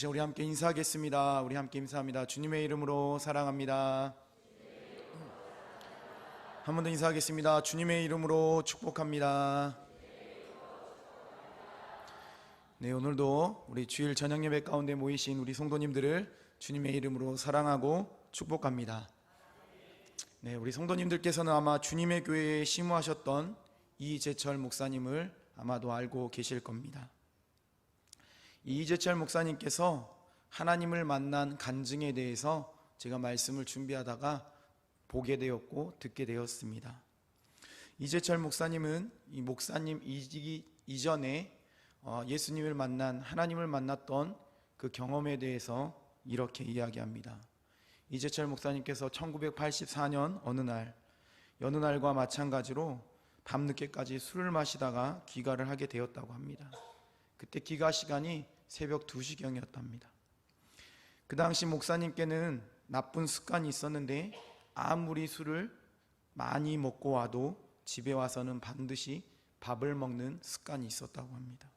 우리 함께 인사하겠습니다. 우리 함께 인사합니다. 주님의 이름으로 사랑합니다. 한 번 더 인사하겠습니다. 주님의 이름으로 축복합니다. 네, 오늘도 우리 주일 저녁 예배 가운데 모이신 우리 성도님들을 주님의 이름으로 사랑하고 축복합니다. 네, 우리 성도님들께서는 아마 주님의 교회에 심우하셨던 이재철 목사님을 아마도 알고 계실 겁니다. 이재철 목사님께서 하나님을 만난 간증에 대해서 제가 말씀을 준비하다가 보게 되었고 듣게 되었습니다. 이재철 목사님은 이 목사님이기 이전에 예수님을 만난, 하나님을 만났던 그 경험에 대해서 이렇게 이야기합니다. 이재철 목사님께서 1984년 여느 날과 마찬가지로 밤늦게까지 술을 마시다가 귀가를 하게 되었다고 합니다. 그때 귀가 시간이 새벽 2시경이었답니다. 그 당시 목사님께는 나쁜 습관이 있었는데 아무리 술을 많이 먹고 와도 집에 와서는 반드시 밥을 먹는 습관이 있었다고 합니다.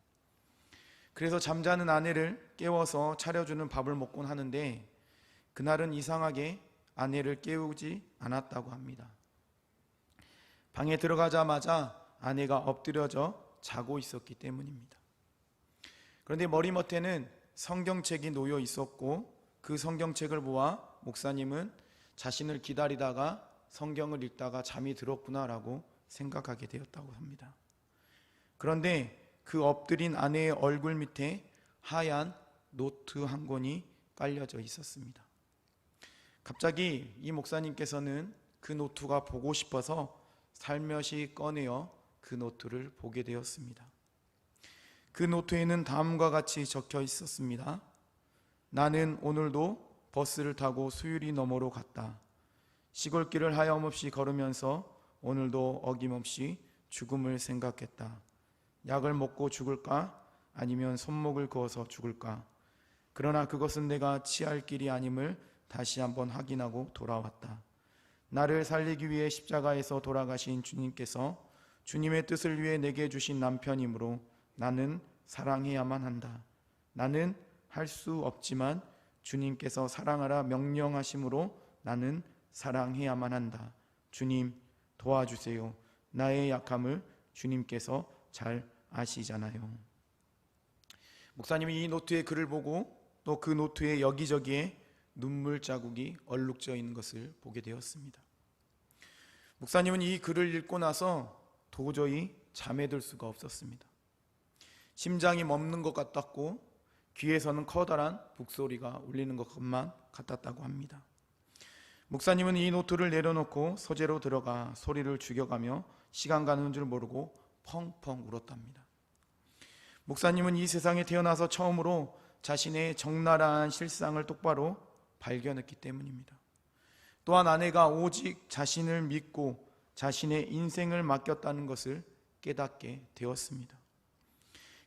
그래서 잠자는 아내를 깨워서 차려주는 밥을 먹곤 하는데 그날은 이상하게 아내를 깨우지 않았다고 합니다. 방에 들어가자마자 아내가 엎드려져 자고 있었기 때문입니다. 그런데 머리맡에는 성경책이 놓여 있었고 그 성경책을 보아 목사님은 자신을 기다리다가 성경을 읽다가 잠이 들었구나라고 생각하게 되었다고 합니다. 그런데 그 엎드린 아내의 얼굴 밑에 하얀 노트 한 권이 깔려져 있었습니다. 갑자기 이 목사님께서는 그 노트가 보고 싶어서 살며시 꺼내어 그 노트를 보게 되었습니다. 그 노트에는 다음과 같이 적혀 있었습니다. 나는 오늘도 버스를 타고 수유리 너머로 갔다. 시골길을 하염없이 걸으면서 오늘도 어김없이 죽음을 생각했다. 약을 먹고 죽을까? 아니면 손목을 그어서 죽을까? 그러나 그것은 내가 취할 길이 아님을 다시 한번 확인하고 돌아왔다. 나를 살리기 위해 십자가에서 돌아가신 주님께서 주님의 뜻을 위해 내게 주신 남편이므로 나는 사랑해야만 한다. 나는 할 수 없지만 주님께서 사랑하라 명령하심으로 나는 사랑해야만 한다. 주님 도와주세요. 나의 약함을 주님께서 잘 아시잖아요. 목사님이 이 노트의 글을 보고 또 그 노트의 여기저기에 눈물 자국이 얼룩져 있는 것을 보게 되었습니다. 목사님은 이 글을 읽고 나서 도저히 잠에 들 수가 없었습니다. 심장이 멎는 것 같았고 귀에서는 커다란 북소리가 울리는 것만 같았다고 합니다. 목사님은 이 노트를 내려놓고 서재로 들어가 소리를 죽여가며 시간 가는 줄 모르고 펑펑 울었답니다. 목사님은 이 세상에 태어나서 처음으로 자신의 적나라한 실상을 똑바로 발견했기 때문입니다. 또한 아내가 오직 자신을 믿고 자신의 인생을 맡겼다는 것을 깨닫게 되었습니다.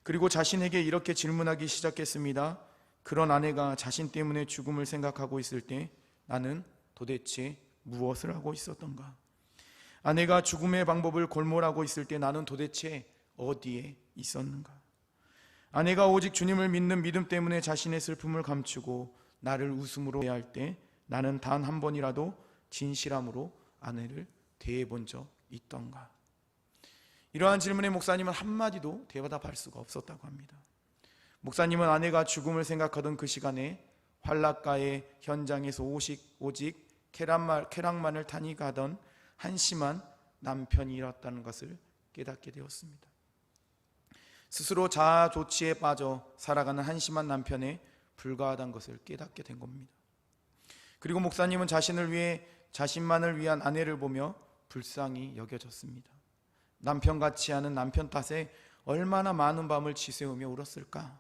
그리고 자신에게 이렇게 질문하기 시작했습니다. 그런 아내가 자신 때문에 죽음을 생각하고 있을 때 나는 도대체 무엇을 하고 있었던가? 아내가 죽음의 방법을 골몰하고 있을 때 나는 도대체 어디에 있었는가? 아내가 오직 주님을 믿는 믿음 때문에 자신의 슬픔을 감추고 나를 웃음으로 대할 때 나는 단 한 번이라도 진실함으로 아내를 대해본 적 있던가? 이러한 질문에 목사님은 한마디도 대답할 수가 없었다고 합니다. 목사님은 아내가 죽음을 생각하던 그 시간에 환락가의 현장에서 오직 쾌락만을 타니 가던 한심한 남편이 일었다는 것을 깨닫게 되었습니다. 스스로 자아 조치에 빠져 살아가는 한심한 남편에 불과하다는 것을 깨닫게 된 겁니다. 그리고 목사님은 자신만을 위한 아내를 보며 불쌍히 여겨졌습니다. 남편 같지 않은 남편 탓에 얼마나 많은 밤을 지새우며 울었을까?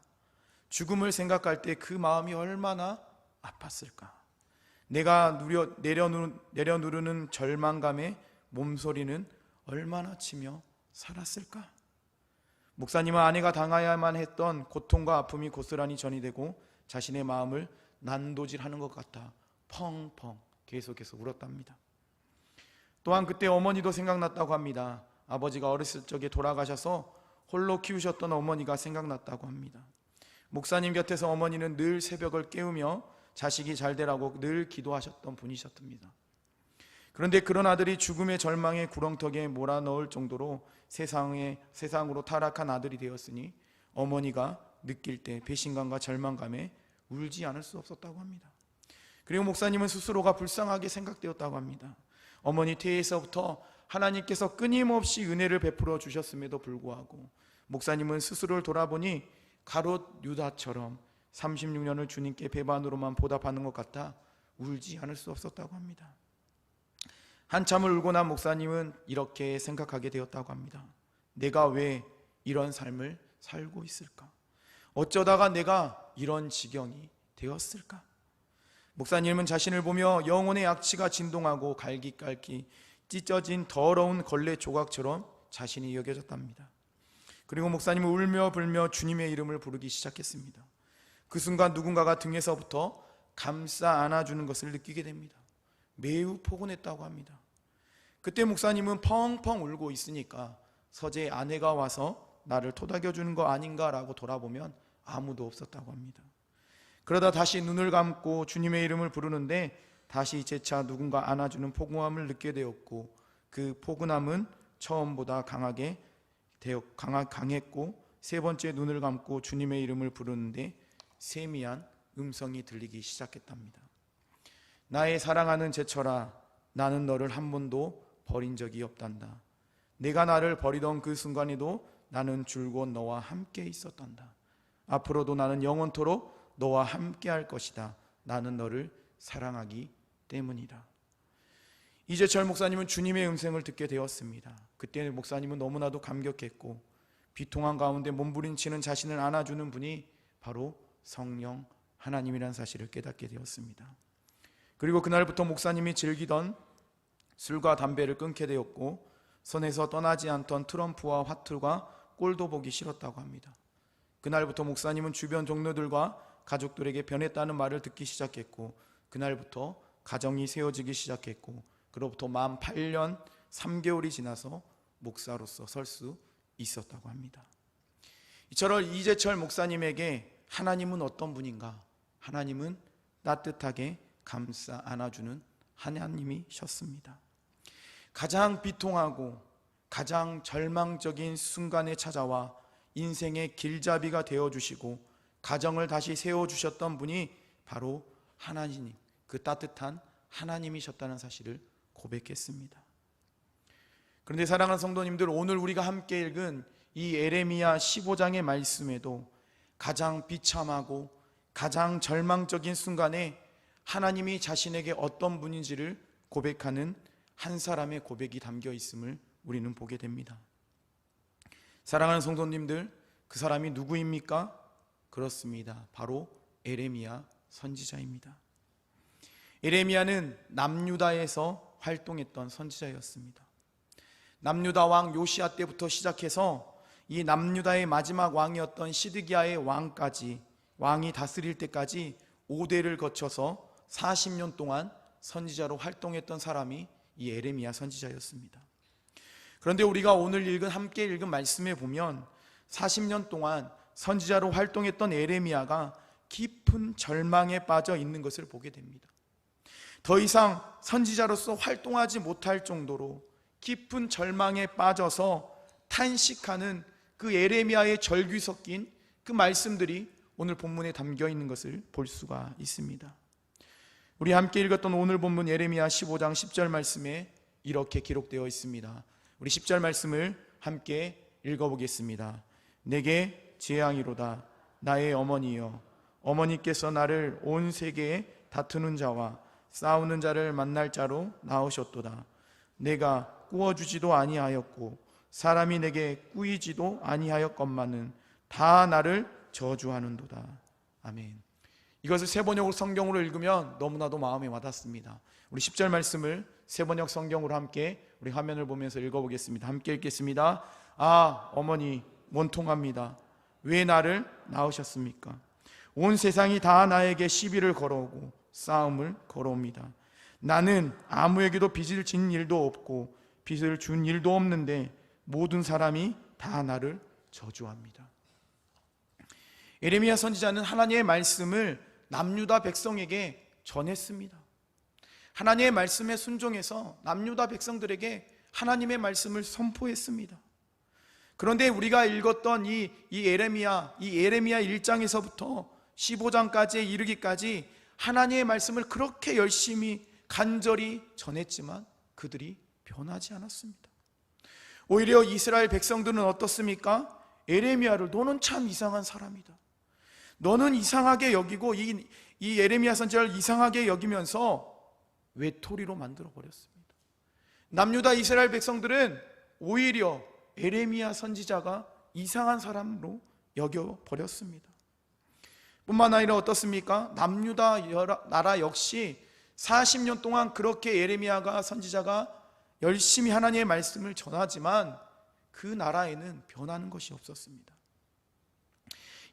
죽음을 생각할 때 그 마음이 얼마나 아팠을까? 내가 내려누르는 절망감에 몸소리는 얼마나 치며 살았을까? 목사님은 아내가 당해야만 했던 고통과 아픔이 고스란히 전이되고 자신의 마음을 난도질하는 것 같아 펑펑 계속해서 울었답니다. 또한 그때 어머니도 생각났다고 합니다. 아버지가 어렸을 적에 돌아가셔서 홀로 키우셨던 어머니가 생각났다고 합니다. 목사님 곁에서 어머니는 늘 새벽을 깨우며 자식이 잘 되라고 늘 기도하셨던 분이셨답니다. 그런데 그런 아들이 죽음의 절망의 구렁텅이에 몰아넣을 정도로 세상으로 타락한 아들이 되었으니 어머니가 느낄 때 배신감과 절망감에 울지 않을 수 없었다고 합니다. 그리고 목사님은 스스로가 불쌍하게 생각되었다고 합니다. 어머니 태에서부터 하나님께서 끊임없이 은혜를 베풀어 주셨음에도 불구하고 목사님은 스스로를 돌아보니 가롯 유다처럼 36년을 주님께 배반으로만 보답하는 것 같아 울지 않을 수 없었다고 합니다. 한참을 울고 난 목사님은 이렇게 생각하게 되었다고 합니다. 내가 왜 이런 삶을 살고 있을까? 어쩌다가 내가 이런 지경이 되었을까? 목사님은 자신을 보며 영혼의 악취가 진동하고 갈기갈기 찢어진 더러운 걸레 조각처럼 자신이 여겨졌답니다. 그리고 목사님은 울며 불며 주님의 이름을 부르기 시작했습니다. 그 순간 누군가가 등에서부터 감싸 안아주는 것을 느끼게 됩니다. 매우 포근했다고 합니다. 그때 목사님은 펑펑 울고 있으니까 서재의 아내가 와서 나를 토닥여주는 거 아닌가라고 돌아보면 아무도 없었다고 합니다. 그러다 다시 눈을 감고 주님의 이름을 부르는데 다시 재차 누군가 안아주는 포근함을 느끼게 되었고 그 포근함은 처음보다 강했고 세 번째 눈을 감고 주님의 이름을 부르는데 세미한 음성이 들리기 시작했답니다. 나의 사랑하는 제철아, 나는 너를 한 번도 버린 적이 없단다. 내가 나를 버리던 그 순간에도 나는 줄곧 너와 함께 있었단다. 앞으로도 나는 영원토록 너와 함께 할 것이다. 나는 너를 사랑하기 때문이다. 이재철 목사님은 주님의 음성을 듣게 되었습니다. 그때 목사님은 너무나도 감격했고 비통한 가운데 몸부림치는 자신을 안아주는 분이 바로 성령 하나님이라는 사실을 깨닫게 되었습니다. 그리고 그날부터 목사님이 즐기던 술과 담배를 끊게 되었고 손에서 떠나지 않던 트럼프와 화투가 꼴도 보기 싫었다고 합니다. 그날부터 목사님은 주변 동료들과 가족들에게 변했다는 말을 듣기 시작했고 그날부터 가정이 세워지기 시작했고 그로부터 만 8년 3개월이 지나서 목사로서 설 수 있었다고 합니다. 이처럼 이재철 목사님에게 하나님은 어떤 분인가? 하나님은 따뜻하게 감싸 안아주는 하나님이셨습니다. 가장 비통하고 가장 절망적인 순간에 찾아와 인생의 길잡이가 되어주시고 가정을 다시 세워주셨던 분이 바로 하나님, 그 따뜻한 하나님이셨다는 사실을 고백했습니다. 그런데 사랑하는 성도님들, 오늘 우리가 함께 읽은 이 에레미야 15장의 말씀에도 가장 비참하고 가장 절망적인 순간에 하나님이 자신에게 어떤 분인지를 고백하는 한 사람의 고백이 담겨 있음을 우리는 보게 됩니다. 사랑하는 성도님들, 그 사람이 누구입니까? 그렇습니다. 바로 에레미야 선지자입니다. 에레미야는 남유다에서 활동했던 선지자였습니다. 남유다 왕 요시야 때부터 시작해서 이 남유다의 마지막 왕이었던 시드기야의 왕이 다스릴 때까지 5대를 거쳐서 40년 동안 선지자로 활동했던 사람이 이 에레미야 선지자였습니다. 그런데 우리가 오늘 함께 읽은 말씀에 보면 40년 동안 선지자로 활동했던 에레미야가 깊은 절망에 빠져 있는 것을 보게 됩니다. 더 이상 선지자로서 활동하지 못할 정도로 깊은 절망에 빠져서 탄식하는 그 에레미야의 절규 섞인 그 말씀들이 오늘 본문에 담겨 있는 것을 볼 수가 있습니다. 우리 함께 읽었던 오늘 본문 에레미야 15장 10절 말씀에 이렇게 기록되어 있습니다. 우리 10절 말씀을 함께 읽어보겠습니다. 내게 재앙이로다 나의 어머니여, 어머니께서 나를 온 세계에 다투는 자와 싸우는 자를 만날 자로 낳으셨도다. 내가 꾸어주지도 아니하였고 사람이 내게 꾸이지도 아니하였건만은 다 나를 저주하는도다. 아멘. 이것을 세번역으로 성경으로 읽으면 너무나도 마음에 와닿습니다. 우리 10절 말씀을 세번역 성경으로 함께 우리 화면을 보면서 읽어보겠습니다. 함께 읽겠습니다. 아, 어머니 원통합니다. 왜 나를 낳으셨습니까? 온 세상이 다 나에게 시비를 걸어오고 싸움을 걸어옵니다. 나는 아무에게도 빚을 진 일도 없고 빚을 준 일도 없는데 모든 사람이 다 나를 저주합니다. 에레미야 선지자는 하나님의 말씀을 남유다 백성에게 전했습니다. 하나님의 말씀에 순종해서 남유다 백성들에게 하나님의 말씀을 선포했습니다. 그런데 우리가 읽었던 이 예레미야 1장에서부터 15장까지에 이르기까지 하나님의 말씀을 그렇게 열심히 간절히 전했지만 그들이 변하지 않았습니다. 오히려 이스라엘 백성들은 어떻습니까? 에레미야를 너는 참 이상한 사람이다, 너는 이상하게 여기고 이 예레미야 선지자를 이상하게 여기면서 외톨이로 만들어 버렸습니다. 남유다 이스라엘 백성들은 오히려 에레미야 선지자가 이상한 사람으로 여겨 버렸습니다. 뿐만 아니라 어떻습니까? 남유다 나라 역시 40년 동안 그렇게 예레미야가 선지자가 열심히 하나님의 말씀을 전하지만 그 나라에는 변하는 것이 없었습니다.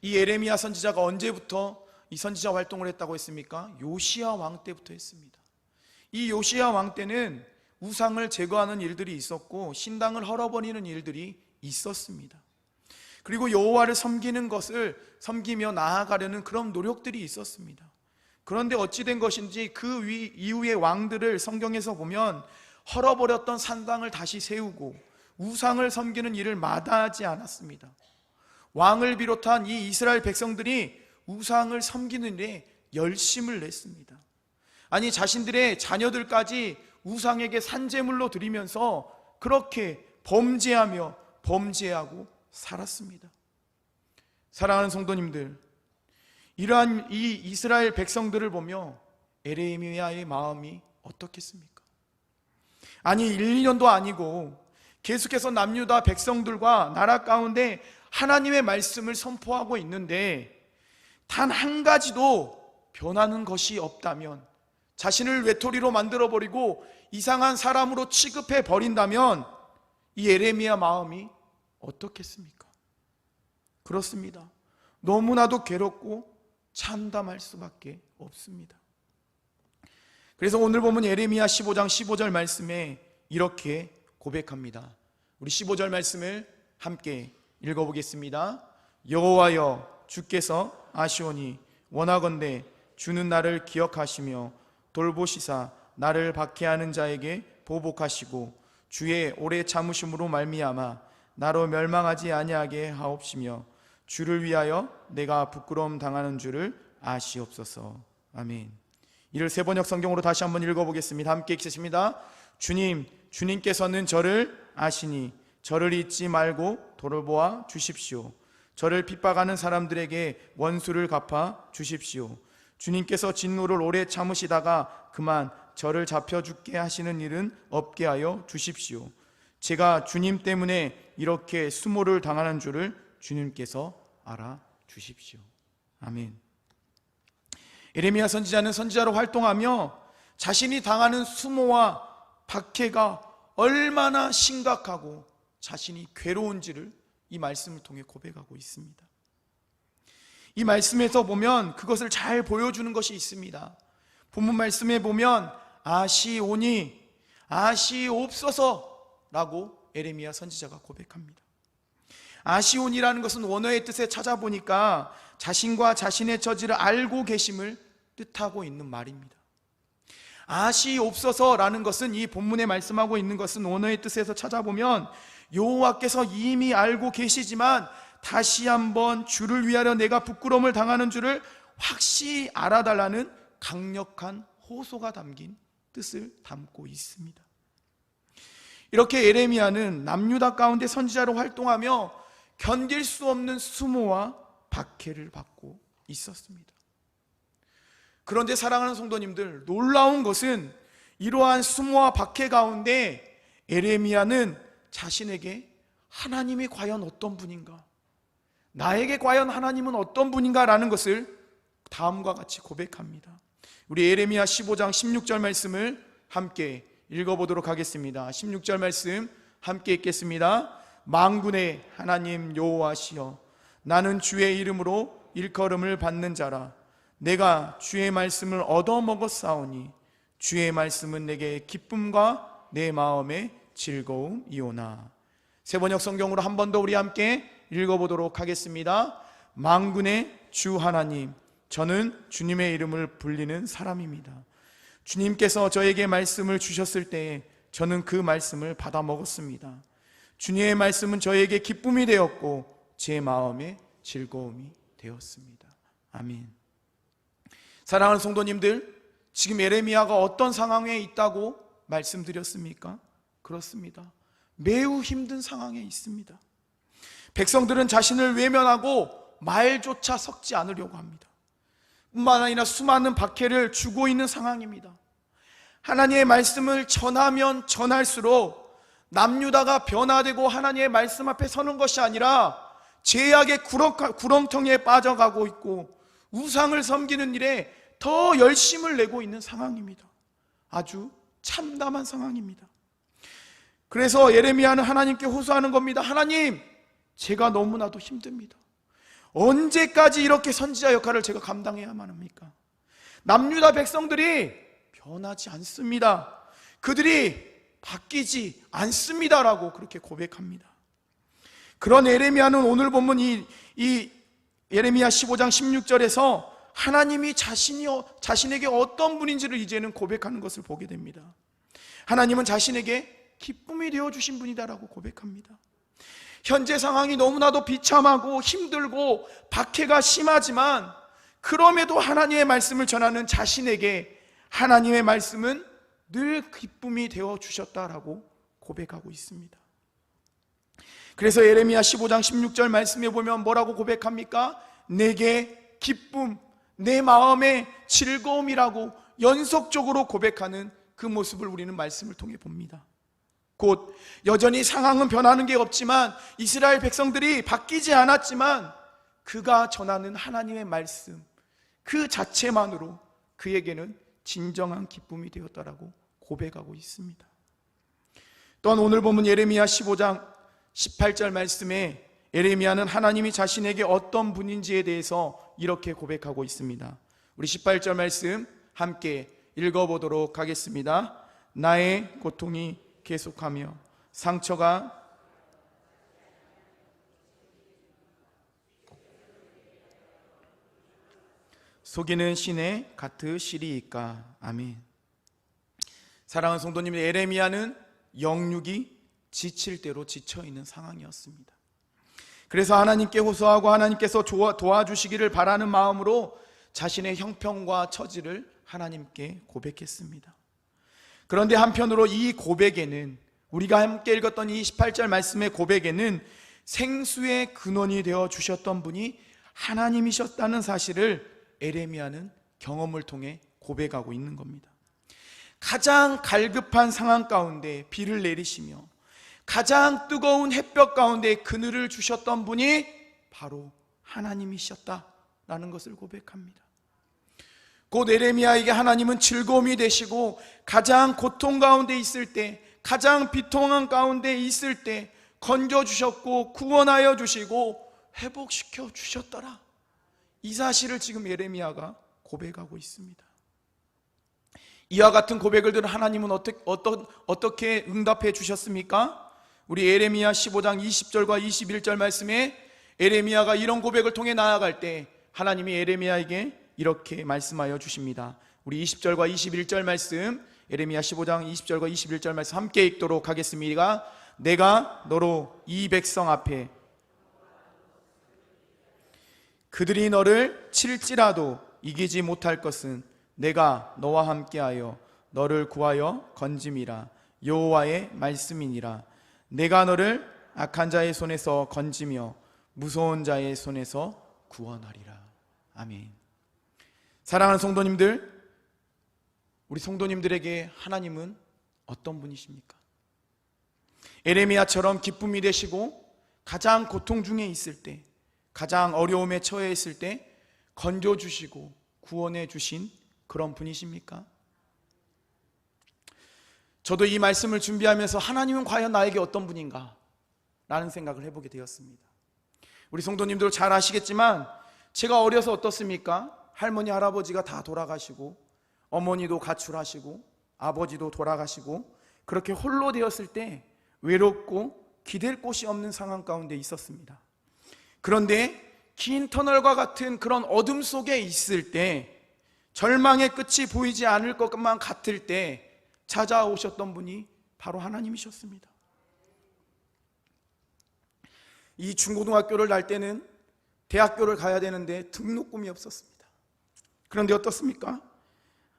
이 예레미야 선지자가 언제부터 이 선지자 활동을 했다고 했습니까? 요시야 왕 때부터 했습니다. 이 요시야 왕 때는 우상을 제거하는 일들이 있었고 신당을 헐어버리는 일들이 있었습니다. 그리고 여호와를 섬기는 것을 섬기며 나아가려는 그런 노력들이 있었습니다. 그런데 어찌 된 것인지 그 이후의 왕들을 성경에서 보면 헐어버렸던 산당을 다시 세우고 우상을 섬기는 일을 마다하지 않았습니다. 왕을 비롯한 이 이스라엘 백성들이 우상을 섬기는 일에 열심을 냈습니다. 아니, 자신들의 자녀들까지 우상에게 산제물로 드리면서 그렇게 범죄하고 살았습니다. 사랑하는 성도님들, 이러한 이 이스라엘 백성들을 보며 에레미야의 마음이 어떻겠습니까? 아니, 1년도 아니고 계속해서 남유다 백성들과 나라 가운데 하나님의 말씀을 선포하고 있는데 단 한 가지도 변하는 것이 없다면, 자신을 외톨이로 만들어버리고 이상한 사람으로 취급해 버린다면 이 에레미야 마음이 어떻겠습니까? 그렇습니다. 너무나도 괴롭고 참담할 수밖에 없습니다. 그래서 오늘 보면 에레미야 15장 15절 말씀에 이렇게 고백합니다. 우리 15절 말씀을 함께 읽어보겠습니다. 여호와여, 주께서 아시오니 원하건대 주는 나를 기억하시며 돌보시사 나를 박해하는 자에게 보복하시고 주의 오래 참으심으로 말미암아 나로 멸망하지 아니하게 하옵시며 주를 위하여 내가 부끄러움 당하는 줄을 아시옵소서. 아멘. 이를 세번역 성경으로 다시 한번 읽어보겠습니다. 함께 읽겠습니다. 주님께서는 저를 아시니 저를 잊지 말고 돌보아 주십시오. 저를 핍박하는 사람들에게 원수를 갚아 주십시오. 주님께서 진노를 오래 참으시다가 그만 저를 잡혀 죽게 하시는 일은 없게 하여 주십시오. 제가 주님 때문에 이렇게 수모를 당하는 줄을 주님께서 알아 주십시오. 아멘. 에레미야 선지자는 선지자로 활동하며 자신이 당하는 수모와 박해가 얼마나 심각하고 자신이 괴로운지를 이 말씀을 통해 고백하고 있습니다. 이 말씀에서 보면 그것을 잘 보여주는 것이 있습니다. 본문 말씀에 보면 아시오니, 아시옵소서라고 에레미야 선지자가 고백합니다. 아시온이라는 것은 원어의 뜻에 찾아보니까 자신과 자신의 처지를 알고 계심을 뜻하고 있는 말입니다. 아시옵소서라는 것은, 이 본문에 말씀하고 있는 것은 원어의 뜻에서 찾아보면 여호와께서 이미 알고 계시지만 다시 한번 주를 위하여 내가 부끄러움을 당하는 줄을 확실히 알아달라는 강력한 호소가 담긴 뜻을 담고 있습니다. 이렇게 에레미야는 남유다 가운데 선지자로 활동하며 견딜 수 없는 수모와 박해를 받고 있었습니다. 그런데 사랑하는 성도님들, 놀라운 것은 이러한 수모와 박해 가운데 에레미야는 자신에게 하나님이 과연 어떤 분인가, 나에게 과연 하나님은 어떤 분인가 라는 것을 다음과 같이 고백합니다. 우리 에레미야 15장 16절 말씀을 함께 읽어보도록 하겠습니다. 16절 말씀 함께 읽겠습니다. 만군의 하나님 여호와시여, 나는 주의 이름으로 일컬음을 받는 자라. 내가 주의 말씀을 얻어먹었사오니 주의 말씀은 내게 기쁨과 내 마음의 즐거움이오나. 세번역 성경으로 한 번 더 우리 함께 읽어보도록 하겠습니다. 만군의 주 하나님, 저는 주님의 이름을 불리는 사람입니다. 주님께서 저에게 말씀을 주셨을 때에 저는 그 말씀을 받아 먹었습니다. 주님의 말씀은 저에게 기쁨이 되었고 제 마음에 즐거움이 되었습니다. 아멘. 사랑하는 성도님들, 지금 예레미야가 어떤 상황에 있다고 말씀드렸습니까? 그렇습니다. 매우 힘든 상황에 있습니다. 백성들은 자신을 외면하고 말조차 섞지 않으려고 합니다. 뿐만 아니라 수많은 박해를 주고 있는 상황입니다. 하나님의 말씀을 전하면 전할수록 남유다가 변화되고 하나님의 말씀 앞에 서는 것이 아니라 죄악의 구렁텅이에 빠져가고 있고 우상을 섬기는 일에 더 열심을 내고 있는 상황입니다. 아주 참담한 상황입니다. 그래서 예레미야는 하나님께 호소하는 겁니다. 하나님, 제가 너무나도 힘듭니다. 언제까지 이렇게 선지자 역할을 제가 감당해야만 합니까? 남유다 백성들이 변하지 않습니다. 그들이 바뀌지 않습니다라고 그렇게 고백합니다. 그런 예레미야는 오늘 본문 이 예레미야 15장 16절에서 하나님이 자신에게 어떤 분인지를 이제는 고백하는 것을 보게 됩니다. 하나님은 자신에게 기쁨이 되어주신 분이다라고 고백합니다. 현재 상황이 너무나도 비참하고 힘들고 박해가 심하지만 그럼에도 하나님의 말씀을 전하는 자신에게 하나님의 말씀은 늘 기쁨이 되어주셨다라고 고백하고 있습니다. 그래서 예레미야 15장 16절 말씀에 보면 뭐라고 고백합니까? 내게 기쁨, 내 마음의 즐거움이라고 연속적으로 고백하는 그 모습을 우리는 말씀을 통해 봅니다. 곧 여전히 상황은 변하는 게 없지만 이스라엘 백성들이 바뀌지 않았지만 그가 전하는 하나님의 말씀 그 자체만으로 그에게는 진정한 기쁨이 되었다라고 고백하고 있습니다. 또한 오늘 보면 예레미야 15장 18절 말씀에 예레미야는 하나님이 자신에게 어떤 분인지에 대해서 이렇게 고백하고 있습니다. 우리 18절 말씀 함께 읽어보도록 하겠습니다. 나의 고통이 계속하며 상처가 속이는 신의 같으시리이까. 아멘. 사랑하는 성도님, 예레미야는 영육이 지칠 대로 지쳐있는 상황이었습니다. 그래서 하나님께 호소하고 하나님께서 도와주시기를 바라는 마음으로 자신의 형편과 처지를 하나님께 고백했습니다. 그런데 한편으로 이 고백에는, 우리가 함께 읽었던 이 18절 말씀의 고백에는 생수의 근원이 되어 주셨던 분이 하나님이셨다는 사실을 예레미야는 경험을 통해 고백하고 있는 겁니다. 가장 갈급한 상황 가운데 비를 내리시며 가장 뜨거운 햇볕 가운데 그늘을 주셨던 분이 바로 하나님이셨다라는 것을 고백합니다. 곧 예레미야에게 하나님은 즐거움이 되시고 가장 고통 가운데 있을 때, 가장 비통한 가운데 있을 때 건져주셨고 구원하여 주시고 회복시켜 주셨더라. 이 사실을 지금 예레미야가 고백하고 있습니다. 이와 같은 고백을 들은 하나님은 어떻게 응답해 주셨습니까? 우리 예레미야 15장 20절과 21절 말씀에 예레미야가 이런 고백을 통해 나아갈 때 하나님이 예레미야에게 이렇게 말씀하여 주십니다. 우리 20절과 21절 말씀, 예레미야 15장 20절과 21절 말씀 함께 읽도록 하겠습니다. 내가 너로 이 백성 앞에 그들이 너를 칠지라도 이기지 못할 것은 내가 너와 함께하여 너를 구하여 건짐이라. 여호와의 말씀이니라. 내가 너를 악한 자의 손에서 건지며 무서운 자의 손에서 구원하리라. 아멘. 사랑하는 성도님들, 우리 성도님들에게 하나님은 어떤 분이십니까? 예레미야처럼 기쁨이 되시고 가장 고통 중에 있을 때, 가장 어려움에 처해 있을 때 건져주시고 구원해 주신 그런 분이십니까? 저도 이 말씀을 준비하면서 하나님은 과연 나에게 어떤 분인가? 라는 생각을 해보게 되었습니다. 우리 성도님들 잘 아시겠지만 제가 어려서 어떻습니까? 할머니 할아버지가 다 돌아가시고 어머니도 가출하시고 아버지도 돌아가시고 그렇게 홀로 되었을 때 외롭고 기댈 곳이 없는 상황 가운데 있었습니다. 그런데 긴 터널과 같은 그런 어둠 속에 있을 때, 절망의 끝이 보이지 않을 것만 같을 때 찾아오셨던 분이 바로 하나님이셨습니다. 이 중고등학교를 날 때는 대학교를 가야 되는데 등록금이 없었습니다. 그런데 어떻습니까?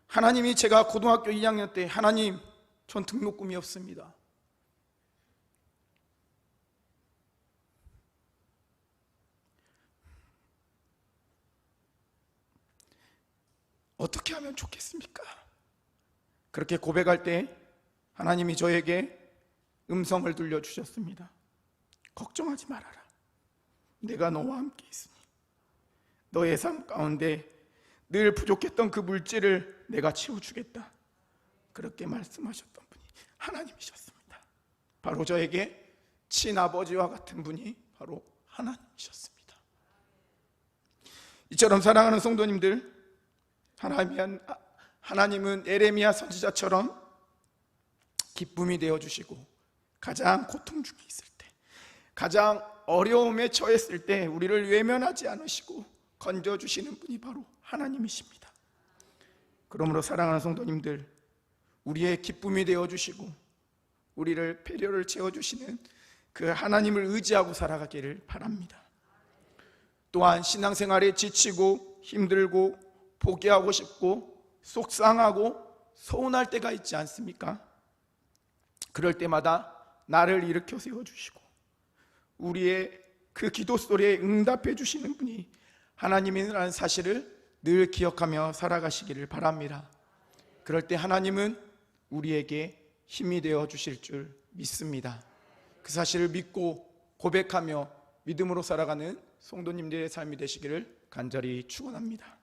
하나님이, 제가 고등학교 2학년 때, 하나님, 전 등록금이 없습니다. 어떻게 하면 좋겠습니까? 그렇게 고백할 때 하나님이 저에게 음성을 들려주셨습니다. 걱정하지 말아라. 내가 너와 함께 있으니 너의 삶 가운데 늘 부족했던 그 물질을 내가 채워주겠다. 그렇게 말씀하셨던 분이 하나님이셨습니다. 바로 저에게 친아버지와 같은 분이 바로 하나님이셨습니다. 이처럼 사랑하는 성도님들, 하나님은 에레미야 선지자처럼 기쁨이 되어주시고, 가장 고통 중에 있을 때, 가장 어려움에 처했을 때 우리를 외면하지 않으시고 건져주시는 분이 바로 하나님이십니다. 그러므로 사랑하는 성도님들, 우리의 기쁨이 되어주시고 우리를 배려를 채워주시는 그 하나님을 의지하고 살아가기를 바랍니다. 또한 신앙생활에 지치고 힘들고 포기하고 싶고 속상하고 서운할 때가 있지 않습니까? 그럴 때마다 나를 일으켜 세워주시고 우리의 그 기도 소리에 응답해 주시는 분이 하나님이라는 사실을 늘 기억하며 살아가시기를 바랍니다. 그럴 때 하나님은 우리에게 힘이 되어 주실 줄 믿습니다. 그 사실을 믿고 고백하며 믿음으로 살아가는 성도님들의 삶이 되시기를 간절히 축원합니다.